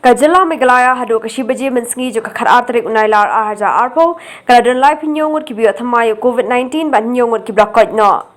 Kajala Megalaya Hado Kashibaji Minsky Jokar Atrik Unailar Ahaja Arpo, Kaladan Life in Yong would Kibi Atamayo COVID-19, but Nyong would Kibrakot no.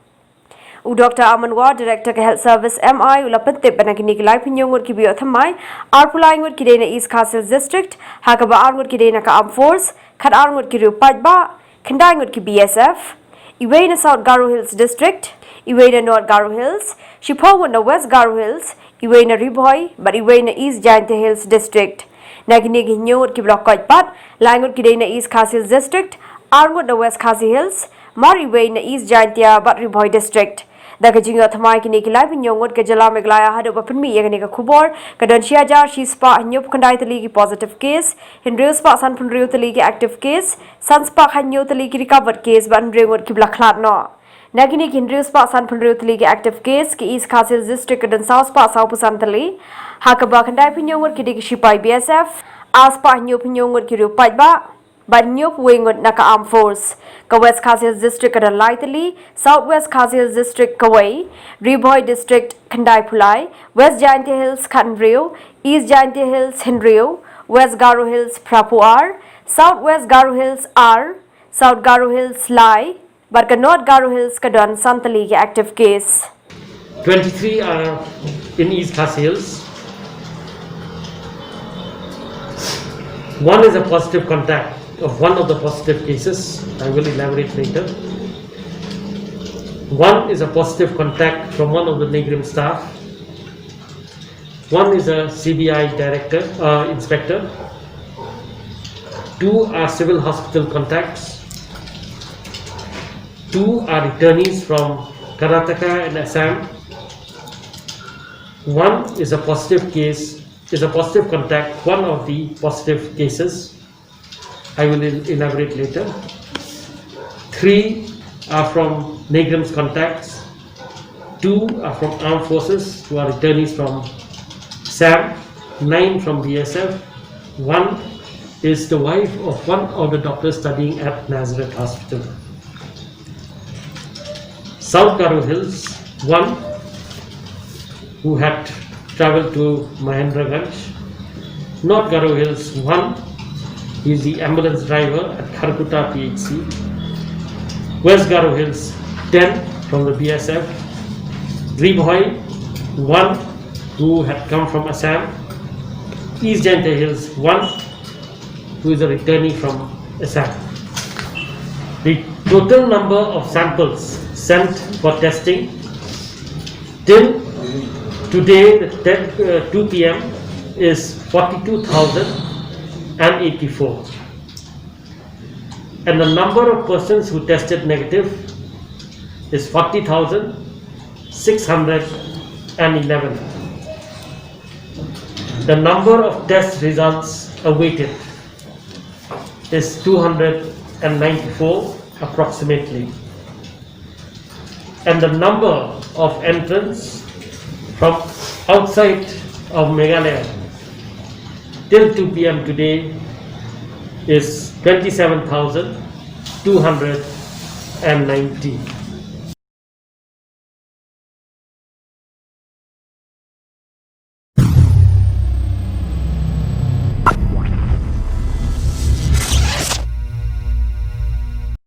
Dr. Amanwa, Director Health Service MI, Ulapante Panakinik Life in Yong would Kibi Athamai, Arpulang would Kidena East Castle District, Hakaba Arm would Kidena Armed Force, Kat Arm would Kiru Padba, Kandang would BSF, Iwayna South Garo Hills District, Iwayna North Garo Hills, Shipong would the West Garo Hills, Iwayna Riboy, but Iwayna East Giant Hills District. Naginig Nyot Kiblokot Pat, Langut Kidena East Khasi Hills District, Armwood the West Khasi Hills, Mar Iwayna East Giantia, but Riboy District. The Kajinga Thamai Kiniki Live in Yongwood Kajala Meglaya had open me Yaganika Kubor, Kadanshia Jar, she spa Nyop Kandai the League positive case, Hindrew Spa San Punrio the League active case, Sunspark Hanyo the League recovered case, but Ringwood Kiblaklat no. Nagini Hindrew Spa San Punrio the League active case, Ki East Castle District and South Spa South Pusantali, Hakabak and Dipinyon Kidiki by BSF, Aspa Nyopinyon would Kiru Paiba, but Nyop Wingwood Naka Armed Force, West Castle District at Lightly, Southwest Castle District Kawai, Riboy District Kandai Pulai, West Giant Hills Kanrio, East Giant Hills Hindrio, West Garo Hills Prapuar, Southwest Garo Hills R, South Garo Hills Lai, but North Garo Hills Kadon Santali active case. 23 are in East Khasi Hills. One is a positive contact of one of the positive cases. I will elaborate later. One is a positive contact from one of the Negrim staff. One is a CBI inspector. Two are civil hospital contacts. Two are returnees from Karnataka and Assam. One is a positive case, is a positive contact, one of the positive cases. I will elaborate later. Three are from Negrim's contacts. Two are from armed forces, who are returnees from SAM. 9 from BSF. One is the wife of one of the doctors studying at Nazareth Hospital. South Garo Hills, one who had travelled to Mahendraganj. North Garo Hills, one. He is the ambulance driver at Kharkuta PHC. West Garo Hills, 10 from the BSF. Riboy, 1 who had come from Assam. East Jante Hills, 1 who is a returnee from Assam. The total number of samples sent for testing till today, 2 p.m. is 42,084, and the number of persons who tested negative is 40,611. The number of test results awaited is 294 approximately, and the number of entrants from outside of Meghalaya till 2 p.m. today is 27,290.